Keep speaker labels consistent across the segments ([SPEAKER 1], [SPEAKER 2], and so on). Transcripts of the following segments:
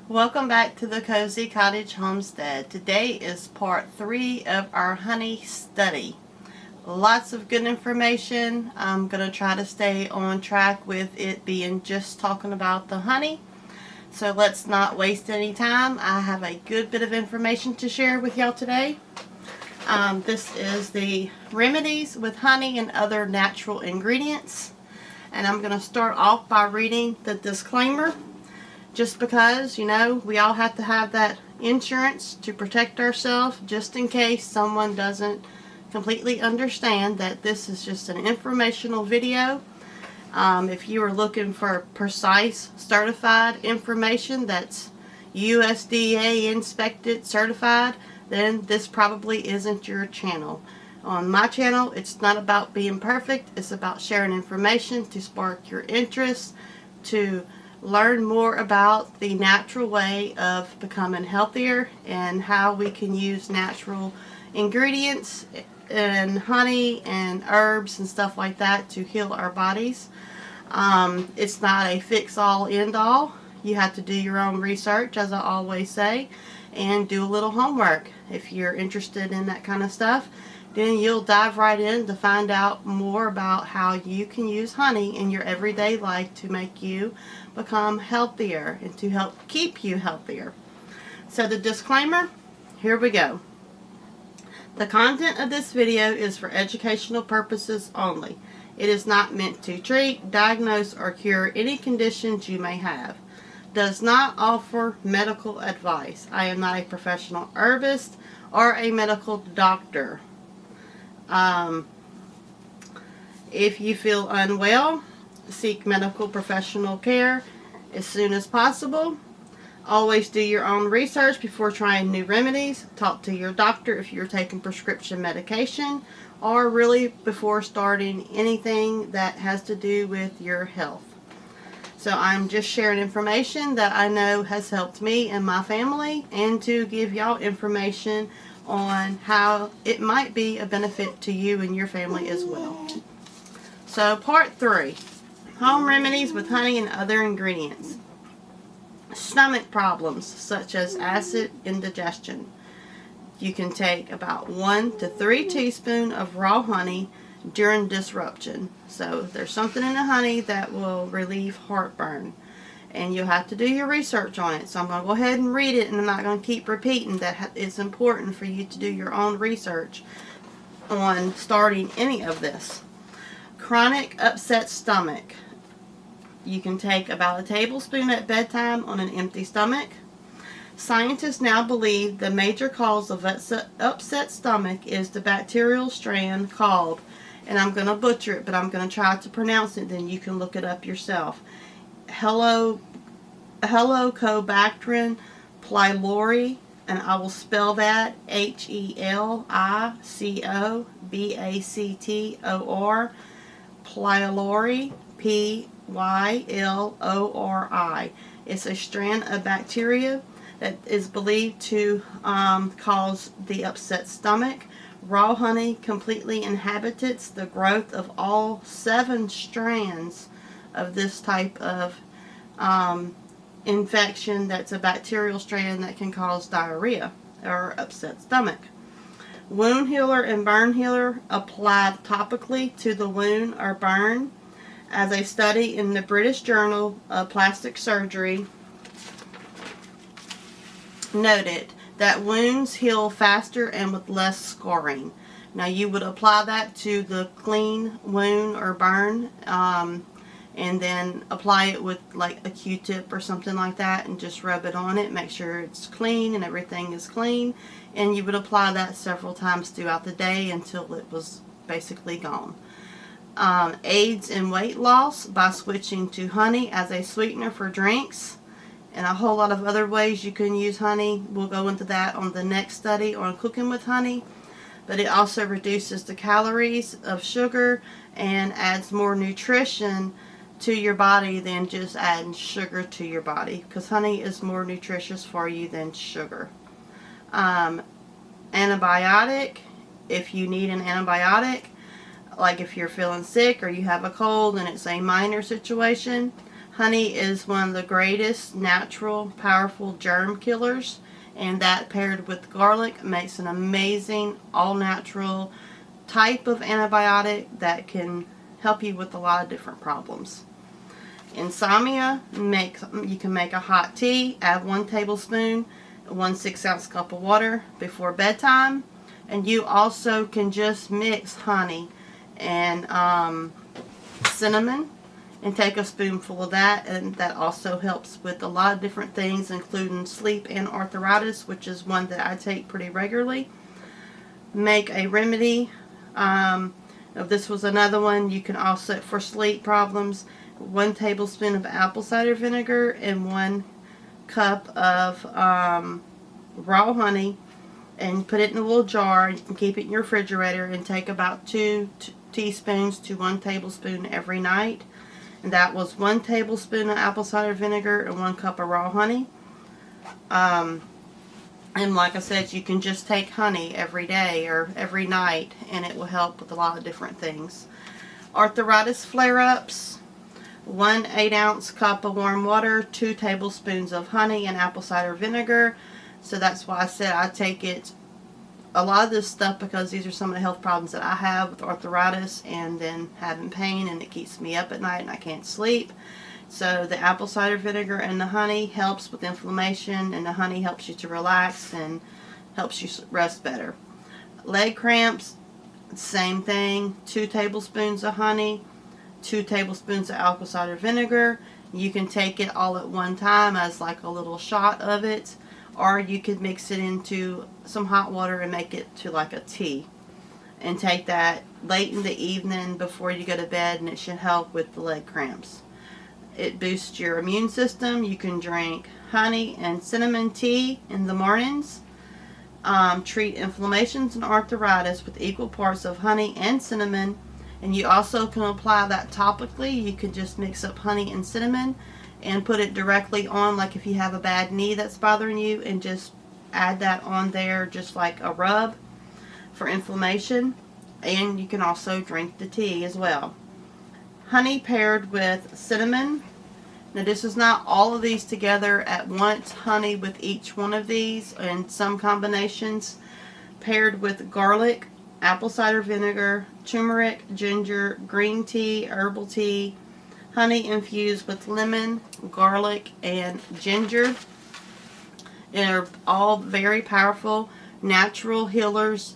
[SPEAKER 1] Welcome back to the Cozy Cottage Homestead. Today is part 3 of our honey study. Lots of good information. I'm going to try to stay on track with it being just talking about the honey. So let's not waste any time. I have a good bit of information to share with y'all today. This is the Remedies with honey and other natural ingredients. And I'm going to start off by reading the disclaimer. Just because, we all have to have that insurance to protect ourselves just in case someone doesn't completely understand that this is just an informational video. If you are looking for precise, certified information that's USDA inspected, certified, then this probably isn't your channel. On my channel, it's not about being perfect. It's about sharing information to spark your interest, to learn more about the natural way of becoming healthier and how we can use natural ingredients and honey and herbs and stuff like that to heal our bodies. It's not a fix-all, end-all. You have to do your own research, as I always say, and do a little homework. If you're interested in that kind of stuff, then you'll dive right in to find out more about how you can use honey in your everyday life to make you become healthier and to help keep you healthier. So the disclaimer, here we go. The content of this video is for educational purposes only. It is not meant to treat, diagnose, or cure any conditions you may have. Does not offer medical advice. I am not a professional herbalist or a medical doctor. If you feel unwell, seek medical professional care as soon as possible. Always do your own research before trying new remedies. Talk to your doctor if you're taking prescription medication, or really before starting anything that has to do with your health. So I'm just sharing information that I know has helped me and my family, and to give y'all information on how it might be a benefit to you and your family as well. So part 3, home remedies with honey and other ingredients. Stomach problems such as acid indigestion. You can take about 1 to 3 teaspoons of raw honey during disruption. So there's something in the honey that will relieve heartburn. And you'll have to do your research on it. So I'm going to go ahead and read it, and I'm not going to keep repeating that it's important for you to do your own research on starting any of this. Chronic upset stomach. You can take about a tablespoon at bedtime on an empty stomach. Scientists now believe the major cause of upset stomach is the bacterial strand called, and I'm going to butcher it, but I'm going to try to pronounce it, then you can look it up yourself. Helicobacter pylori, and I will spell that Helicobacter, pylori, Pylori. It's a strand of bacteria that is believed to cause the upset stomach. Raw honey completely inhabits the growth of all 7 strands of this type of infection that's a bacterial strand that can cause diarrhea or upset stomach. Wound healer and burn healer applied topically to the wound or burn. As a study in the British Journal of Plastic Surgery noted that wounds heal faster and with less scarring. Now you would apply that to the clean wound or burn, and then apply it with like a Q-tip or something like that, and just rub it on it. Make sure it's clean and everything is clean, and you would apply that several times throughout the day until it was basically gone. Aids in weight loss by switching to honey as a sweetener for drinks, and a whole lot of other ways you can use honey. We'll go into that on the next study on cooking with honey. But it also reduces the calories of sugar and adds more nutrition to your body than just adding sugar to your body, because honey is more nutritious for you than sugar. Antibiotic, if you need an antibiotic, like if you're feeling sick or you have a cold and it's a minor situation, Honey is one of the greatest natural, powerful germ killers, and that paired with garlic makes an amazing, all-natural type of antibiotic that can help you with a lot of different problems. Insomnia, you can make a hot tea, add 1 tablespoon, 1 6-ounce cup of water before bedtime, and you also can just mix honey and cinnamon and take a spoonful of that, and that also helps with a lot of different things, including sleep and arthritis, which is one that I take pretty regularly. Make a remedy. If this was another one, you can also, for sleep problems, 1 tablespoon of apple cider vinegar and 1 cup of raw honey, and put it in a little jar. You can keep it in your refrigerator and take about 2 teaspoons to 1 tablespoon every night. And that was 1 tablespoon of apple cider vinegar and 1 cup of raw honey. And like I said, you can just take honey every day or every night, and it will help with a lot of different things. Arthritis flare-ups, 1 8-ounce cup of warm water, 2 tablespoons of honey and apple cider vinegar. So that's why I said I take it, a lot of this stuff, because these are some of the health problems that I have with arthritis and then having pain, and it keeps me up at night and I can't sleep. So the apple cider vinegar and the honey helps with inflammation, and the honey helps you to relax and helps you rest better. Leg cramps, same thing, 2 tablespoons of honey, 2 tablespoons of apple cider vinegar. You can take it all at one time as like a little shot of it, or you could mix it into some hot water and make it to like a tea, and take that late in the evening before you go to bed, and it should help with the leg cramps. It boosts your immune system. You can drink honey and cinnamon tea in the mornings. Treat inflammations and arthritis with equal parts of honey and cinnamon, and you also can apply that topically. You could just mix up honey and cinnamon and put it directly on, like if you have a bad knee that's bothering you, and just add that on there just like a rub for inflammation. And you can also drink the tea as well. Honey paired with cinnamon. Now this is not all of these together at once, honey with each one of these, and some combinations. Paired with garlic, apple cider vinegar, turmeric, ginger, green tea, herbal tea, honey infused with lemon, garlic, and ginger. They're all very powerful natural healers,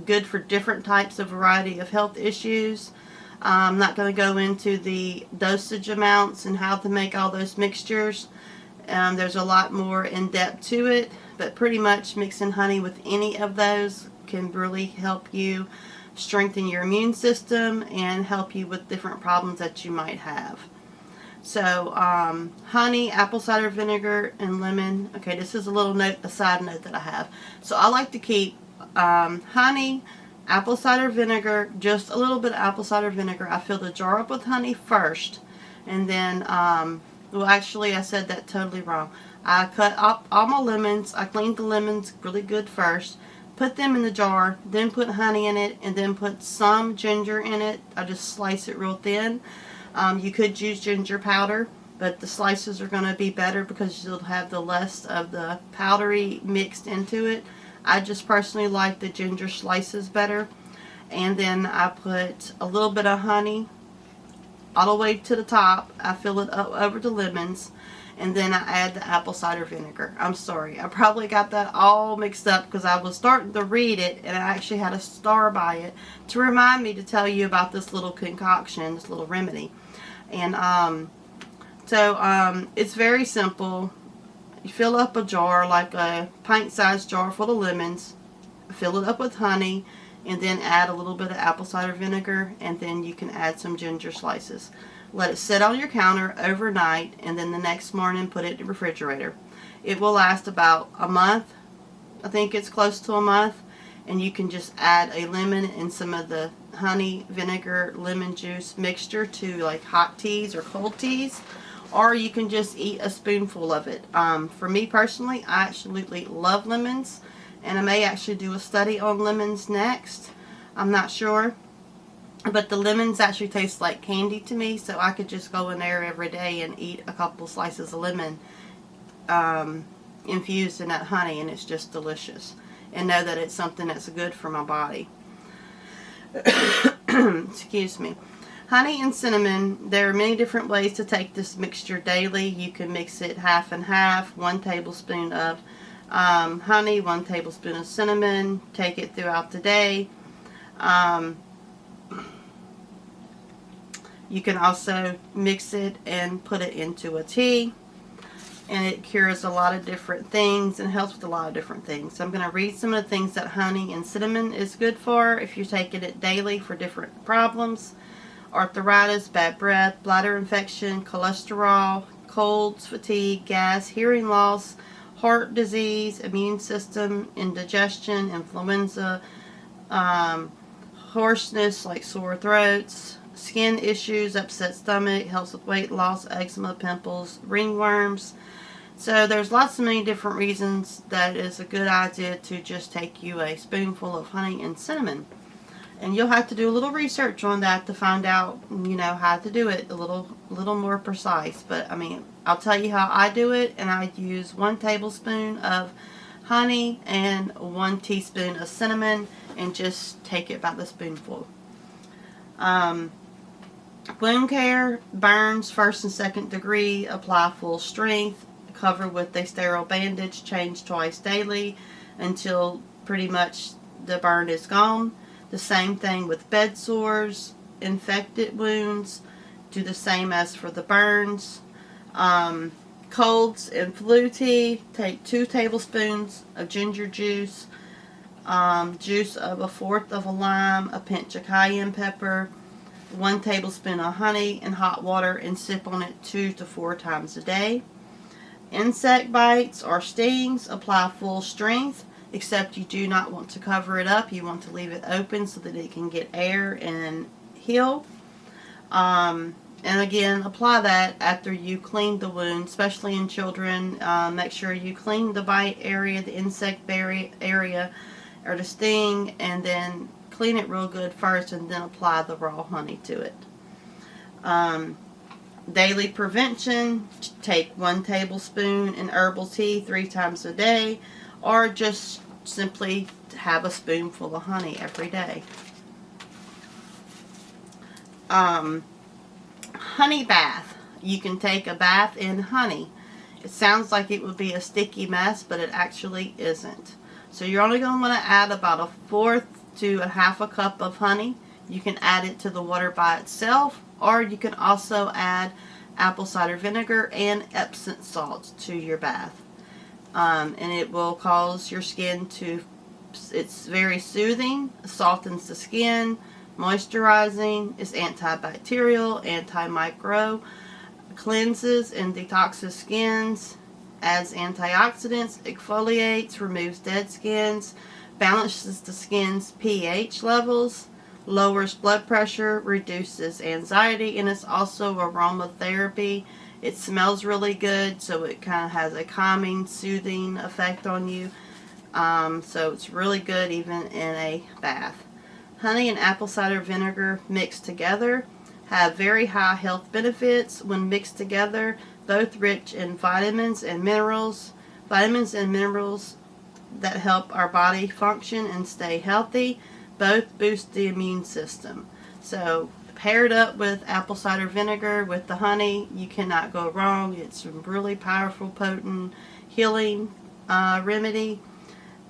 [SPEAKER 1] good for different types of variety of health issues. I'm not going to go into the dosage amounts and how to make all those mixtures. There's a lot more in depth to it, but pretty much mixing honey with any of those can really help you strengthen your immune system and help you with different problems that you might have. So honey, apple cider vinegar, and lemon. Okay, this is a side note that I have. So I like to keep honey, apple cider vinegar, just a little bit of apple cider vinegar. I fill the jar up with honey first, and then, well actually I said that totally wrong. I cut up all my lemons. I cleaned the lemons really good first, put them in the jar, then put honey in it, and then put some ginger in it. I just slice it real thin. You could use ginger powder, but the slices are going to be better because you'll have the less of the powdery mixed into it. I just personally like the ginger slices better. And then I put a little bit of honey all the way to the top. I fill it up over the lemons, and then I add the apple cider vinegar. I'm sorry, I probably got that all mixed up because I was starting to read it, and I actually had a star by it to remind me to tell you about this little concoction, this little remedy. And it's very simple. You fill up a jar, like a pint-sized jar full of lemons, fill it up with honey, and then add a little bit of apple cider vinegar, and then you can add some ginger slices. Let it sit on your counter overnight, and then the next morning put it in the refrigerator. It will last about a month. I think it's close to a month, and you can just add a lemon and some of the honey, vinegar, lemon juice mixture to like hot teas or cold teas, or you can just eat a spoonful of it. For me personally, I absolutely love lemons, and I may actually do a study on lemons next. I'm not sure. But the lemons actually taste like candy to me, so I could just go in there every day and eat a couple slices of lemon infused in that honey, and it's just delicious. And know that it's something that's good for my body. Excuse me. Honey and cinnamon, there are many different ways to take this mixture daily. You can mix it half and half, 1 tablespoon of honey, 1 tablespoon of cinnamon. Take it throughout the day. You can also mix it and put it into a tea, and it cures a lot of different things and helps with a lot of different things. So I'm going to read some of the things that honey and cinnamon is good for if you're taking it daily for different problems. Arthritis, bad breath, bladder infection, cholesterol, colds, fatigue, gas, hearing loss, heart disease, immune system, indigestion, influenza, hoarseness like sore throats, skin issues, upset stomach, helps with weight loss, eczema, pimples, ringworms. So there's lots of many different reasons that it is a good idea to just take you a spoonful of honey and cinnamon. And you'll have to do a little research on that to find out, how to do it a little more precise. But I mean, I'll tell you how I do it, and I use 1 tablespoon of honey and 1 teaspoon of cinnamon, and just take it by the spoonful. Wound care, burns, 1st and 2nd degree, apply full strength, cover with a sterile bandage, change twice daily until pretty much the burn is gone. The same thing with bed sores, infected wounds, do the same as for the burns. Colds and flu tea, take 2 tablespoons of ginger juice, juice of 1/4 of a lime, a pinch of cayenne pepper, 1 tablespoon of honey in hot water, and sip on it 2 to 4 times a day. Insect bites or stings, apply full strength, except you do not want to cover it up. You want to leave it open so that it can get air and heal. And again, apply that after you clean the wound, especially in children. Make sure you clean the bite area, the insect area, or the sting, and then clean it real good first, and then apply the raw honey to it. Daily prevention, take 1 tablespoon in herbal tea 3 times a day, or just simply have a spoonful of honey every day. Honey bath. You can take a bath in honey. It sounds like it would be a sticky mess, but it actually isn't. So you're only going to want to add about 1/4 to 1/2 cup of honey. You can add it to the water by itself, or you can also add apple cider vinegar and Epsom salts to your bath. And it will cause your skin to, it's very soothing, softens the skin, moisturizing, it's antibacterial, antimicro, cleanses and detoxes skins, adds antioxidants, exfoliates, removes dead skins, balances the skin's pH levels, lowers blood pressure, reduces anxiety, and it's also aromatherapy. It smells really good, so it kind of has a calming, soothing effect on you. So it's really good even in a bath. Honey and apple cider vinegar mixed together have very high health benefits when mixed together, both rich in vitamins and minerals. Vitamins and minerals that help our body function and stay healthy. Both boost the immune system. So paired up with apple cider vinegar with the honey, you cannot go wrong. It's a really powerful, potent healing remedy.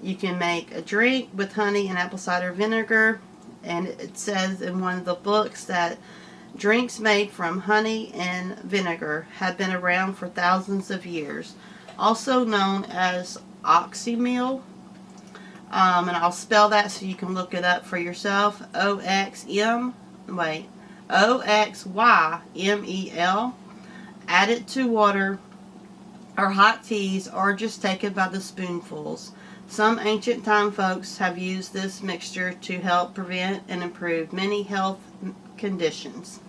[SPEAKER 1] You can make a drink with honey and apple cider vinegar, and it says in one of the books that drinks made from honey and vinegar have been around for thousands of years, also known as oxymel. And I'll spell that so you can look it up for yourself. Oxymel. Add it to water or hot teas, or just take it by the spoonfuls. Some ancient time folks have used this mixture to help prevent and improve many health conditions.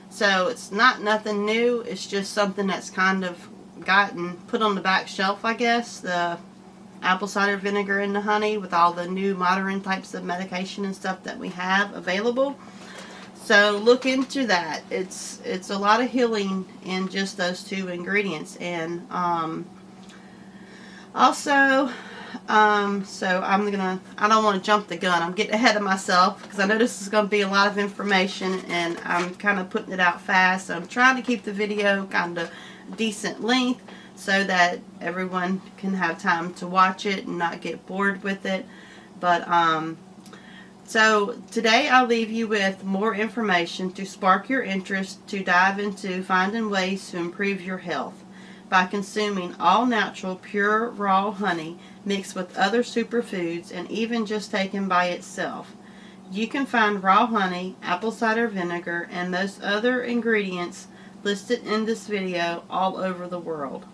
[SPEAKER 1] So it's not nothing new. It's just something that's kind of gotten put on the back shelf, I guess. The apple cider vinegar and the honey, with all the new modern types of medication and stuff that we have available. So look into that. It's a lot of healing in just those two ingredients. And also, so I don't want to jump the gun. I'm getting ahead of myself because I know this is going to be a lot of information, and I'm kind of putting it out fast. So I'm trying to keep the video kind of decent length so that everyone can have time to watch it and not get bored with it. But so today I'll leave you with more information to spark your interest to dive into finding ways to improve your health by consuming all natural, pure, raw honey mixed with other superfoods and even just taken by itself. You can find raw honey, apple cider vinegar, and most other ingredients listed in this video all over the world.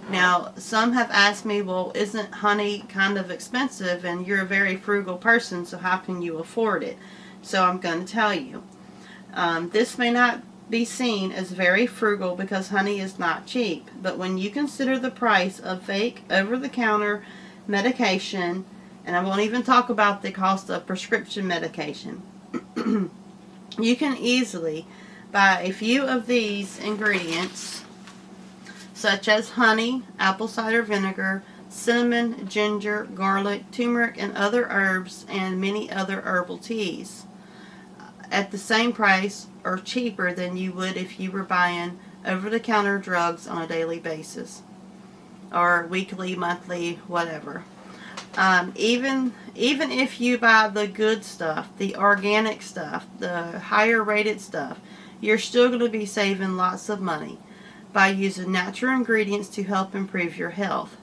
[SPEAKER 1] Now, some have asked me, well, isn't honey kind of expensive, and you're a very frugal person, so how can you afford it? So I'm going to tell you. This may not be seen as very frugal because honey is not cheap, but when you consider the price of fake over-the-counter medication, and I won't even talk about the cost of prescription medication, you can easily buy a few of these ingredients such as honey, apple cider vinegar, cinnamon, ginger, garlic, turmeric, and other herbs, and many other herbal teas at the same price or cheaper than you would if you were buying over-the-counter drugs on a daily basis or weekly, monthly, whatever. Even if you buy the good stuff, the organic stuff, the higher rated stuff, you're still going to be saving lots of money by using natural ingredients to help improve your health.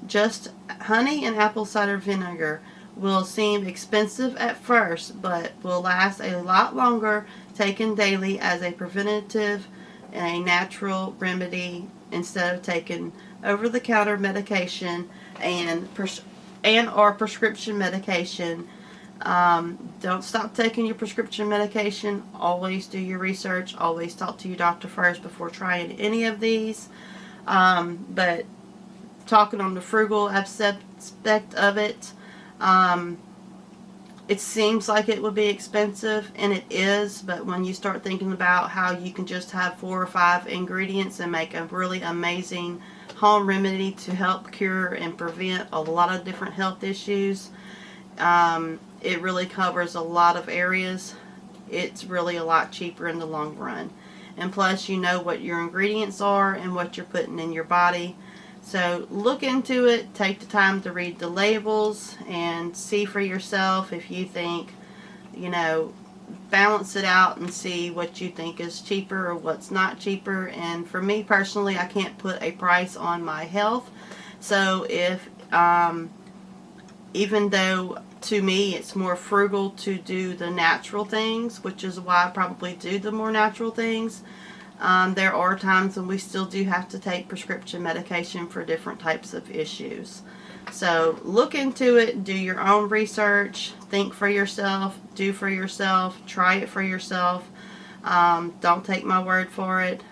[SPEAKER 1] Just honey and apple cider vinegar will seem expensive at first, but will last a lot longer taken daily as a preventative and a natural remedy instead of taking over-the-counter medication and or prescription medication. Don't stop taking your prescription medication. Always do your research. Always talk to your doctor first before trying any of these. But talking on the frugal aspect of it, it seems like it would be expensive, and it is, but when you start thinking about how you can just have 4 or 5 ingredients and make a really amazing home remedy to help cure and prevent a lot of different health issues, it really covers a lot of areas. It's really a lot cheaper in the long run. And plus, you know what your ingredients are and what you're putting in your body. So look into it. Take the time to read the labels and see for yourself if you think, balance it out and see what you think is cheaper or what's not cheaper. And for me personally, I can't put a price on my health. So if, even though to me it's more frugal to do the natural things, which is why I probably do the more natural things, there are times when we still do have to take prescription medication for different types of issues. So look into it, do your own research, think for yourself, do for yourself, try it for yourself. Don't take my word for it.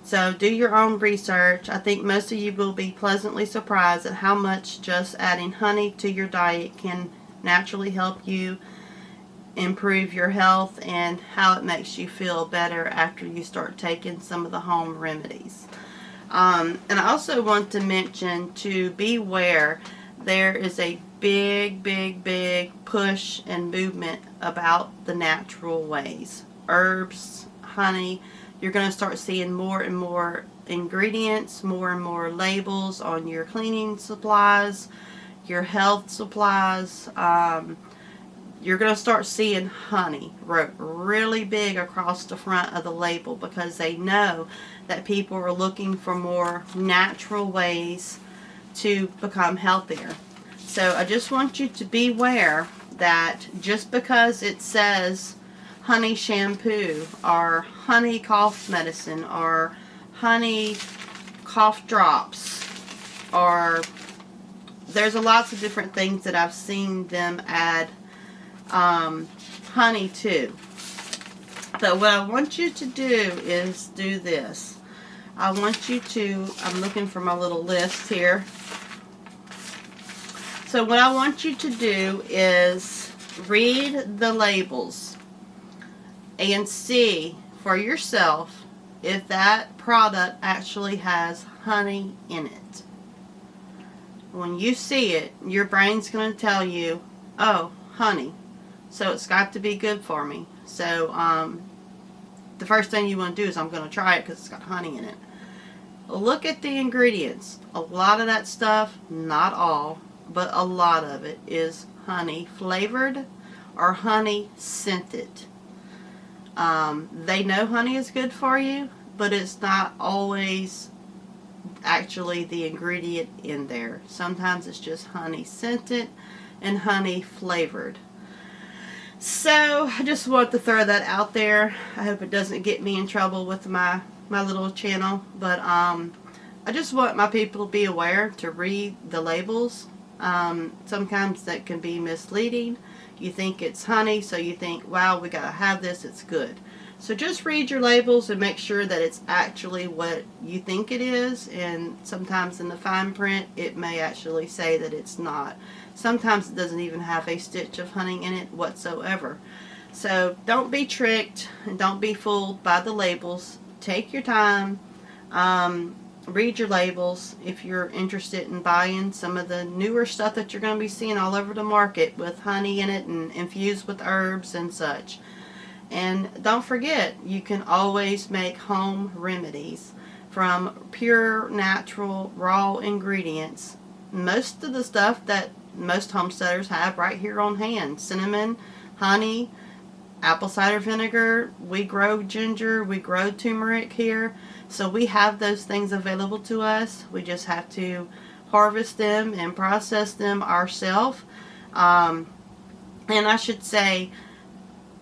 [SPEAKER 1] So do your own research. I think most of you will be pleasantly surprised at how much just adding honey to your diet can naturally help you improve your health and how it makes you feel better after you start taking some of the home remedies. And I also want to mention to beware, there is a big push and movement about the natural ways. Herbs, honey. You're going to start seeing more and more ingredients, more and more labels on your cleaning supplies, your health supplies. You're going to start seeing honey wrote really big across the front of the label because they know that people are looking for more natural ways to become healthier. So I just want you to beware that just because it says honey shampoo or honey cough medicine or honey cough drops, or there's lots of different things that I've seen them add honey to. So what I want you to do is do this. I want you to, I'm looking for my little list here. So what I want you to do is read the labels and see for yourself if that product actually has honey in it. When you see it, your brain's going to tell you, oh, honey, so it's got to be good for me. So the first thing you want to do is I'm going to try it because it's got honey in it. Look at the ingredients. A lot of that stuff, not all, but a lot of it is honey flavored or honey scented. They know honey is good for you, but it's not always actually the ingredient in there. Sometimes it's just honey scented and honey flavored. So I just want to throw that out there. I hope it doesn't get me in trouble with my little channel, but I just want my people to be aware to read the labels. Sometimes that can be misleading. You think it's honey, so you think, wow, we gotta have this, it's good. So just read your labels and make sure that it's actually what you think it is, and sometimes in the fine print it may actually say that it's not. Sometimes it doesn't even have a stitch of honey in it whatsoever. So don't be tricked and don't be fooled by the labels. Take your time. Read your labels if you're interested in buying some of the newer stuff that you're going to be seeing all over the market with honey in it and infused with herbs and such. And don't forget, you can always make home remedies from pure, natural, raw ingredients. Most of the stuff that most homesteaders have right here on hand. Cinnamon, honey, apple cider vinegar. We grow ginger. We grow turmeric here. So we have those things available to us. We just have to harvest them and process them ourselves. And I should say,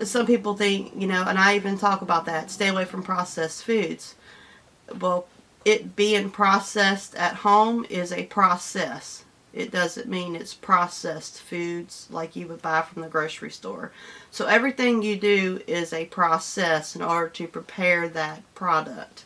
[SPEAKER 1] some people think, and I even talk about that, stay away from processed foods. Well, it being processed at home is a process. It doesn't mean it's processed foods like you would buy from the grocery store. So everything you do is a process in order to prepare that product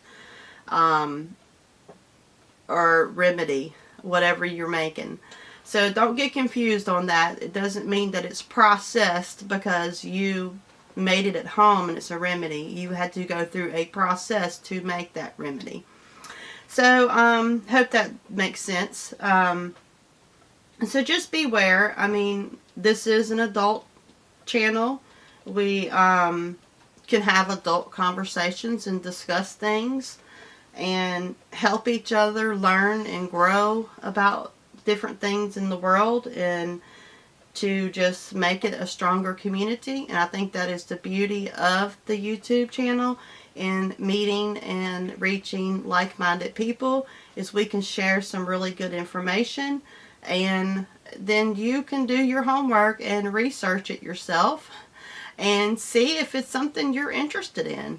[SPEAKER 1] or remedy, whatever you're making. So don't get confused on that. It doesn't mean that it's processed because you made it at home and it's a remedy. You had to go through a process to make that remedy. So hope that makes sense. So just beware. I mean, this is an adult channel. We can have adult conversations and discuss things and help each other learn and grow about different things in the world and to just make it a stronger community. And I think that is the beauty of the YouTube channel and meeting and reaching like-minded people, is we can share some really good information, and then you can do your homework and research it yourself and see if it's something you're interested in.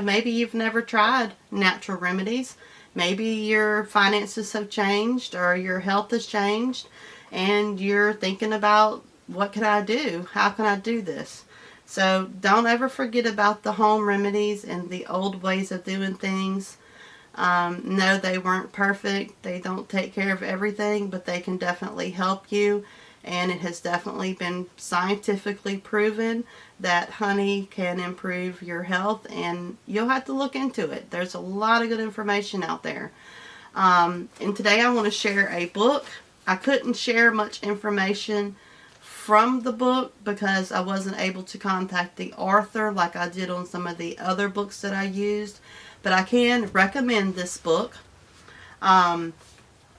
[SPEAKER 1] Maybe you've never tried natural remedies. Maybe your finances have changed or your health has changed and you're thinking about, what can I do? How can I do this? So don't ever forget about the home remedies and the old ways of doing things. No, they weren't perfect. They don't take care of everything, but they can definitely help you. And it has definitely been scientifically proven that honey can improve your health, and you'll have to look into it. There's a lot of good information out there. And today I want to share a book. I couldn't share much information from the book because I wasn't able to contact the author like I did on some of the other books that I used. But I can recommend this book.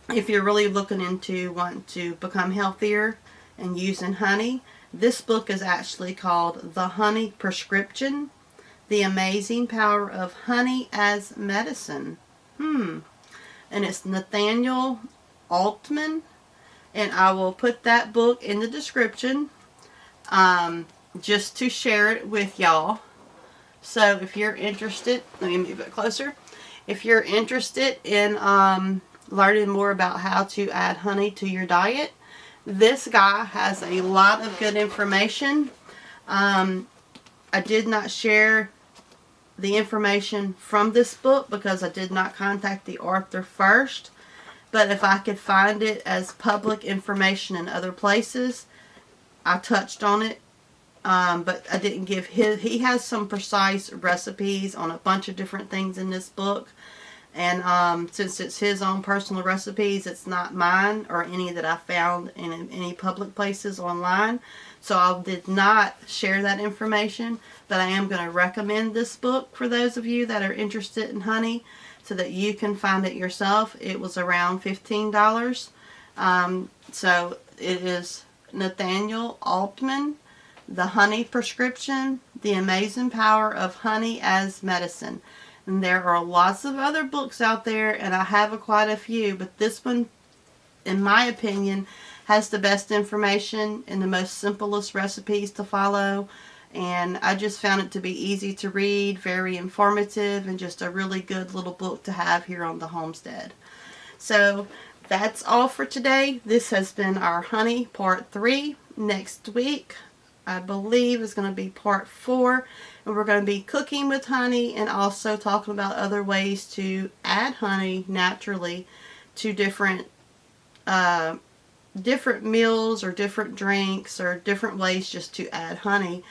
[SPEAKER 1] If you're really looking into wanting to become healthier and using honey, this book is actually called The Honey Prescription: The Amazing Power of Honey as Medicine. And it's Nathaniel Altman, and I will put that book in the description just to share it with y'all. So if you're interested, let me move it closer. If you're interested in learning more about how to add honey to your diet, this guy has a lot of good information. I did not share the information from this book because I did not contact the author first. But if I could find it as public information in other places, I touched on it but I didn't give his. He has some precise recipes on a bunch of different things in this book. And since it's his own personal recipes, it's not mine or any that I found in any public places online. So I did not share that information, but I am going to recommend this book for those of you that are interested in honey so that you can find it yourself. It was around $15. So it is Nathaniel Altman, The Honey Prescription, The Amazing Power of Honey as Medicine. And there are lots of other books out there, and I have quite a few, but this one, in my opinion, has the best information and the most simplest recipes to follow. And I just found it to be easy to read, very informative, and just a really good little book to have here on the homestead. So that's all for today. This has been our honey part 3. Next week, I believe, is going to be part 4. And we're going to be cooking with honey and also talking about other ways to add honey naturally to different meals or different drinks or different ways just to add honey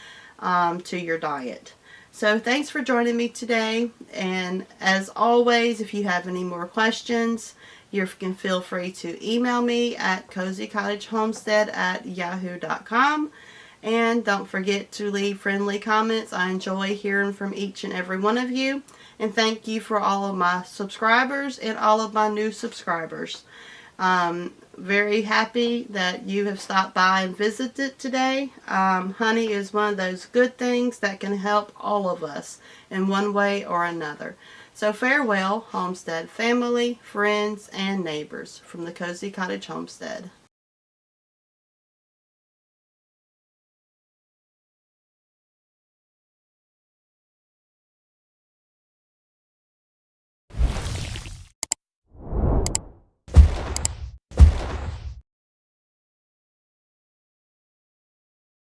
[SPEAKER 1] to your diet. So thanks for joining me today. And as always, if you have any more questions, you can feel free to email me at cozycottagehomestead@yahoo.com. And don't forget to leave friendly comments. I enjoy hearing from each and every one of you. And thank you for all of my subscribers and all of my new subscribers. Very happy that you have stopped by and visited today. Honey is one of those good things that can help all of us in one way or another. So farewell, Homestead family, friends, and neighbors from the Cozy Cottage Homestead.